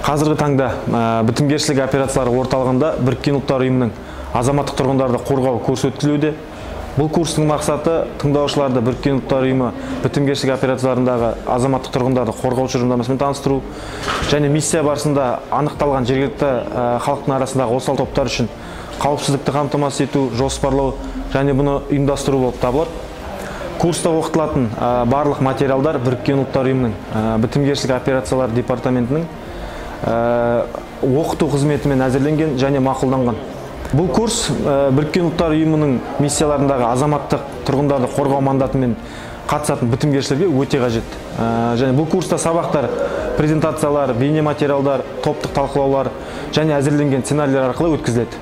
Қазіргі таңда бітімгершілік операциялары орталығында Біріккен ұлттар ұйымының азаматтық тұрғындарды қорғау курсы өткізілуде. Бұл курстың мақсаты тыңдаушыларды Біріккен ұлттар ұйымы бітімгершілік операцияларындағы азаматтық тұрғындарды қорғау тұжырымдамасымен таныстыру және миссия барысында анықталған жергілікті халықтың арасындағы осал топтар үшін қауіпсіздікті қамтамасыз ету, жоспарлау және бұны ұйымдастыру болып табылады. Курста оқытылатын барлық материалдар Біріккен ұлттар ұйымының бітімгершілік операциялар департаментінің оқыту қызметімен әзірленген және мақұлданған. Бұл курс Біріккен ұлттар ұйымының миссияларындағы азаматтық тұрғындарды қорғау мандатымен қатысатын бітімгершілерге өте қажет. Және бұл курста сабақтар, презентациялар, бейне материалдар, топтық талқылаулар және әзірленген сценарийлер арқылы өткізіледі.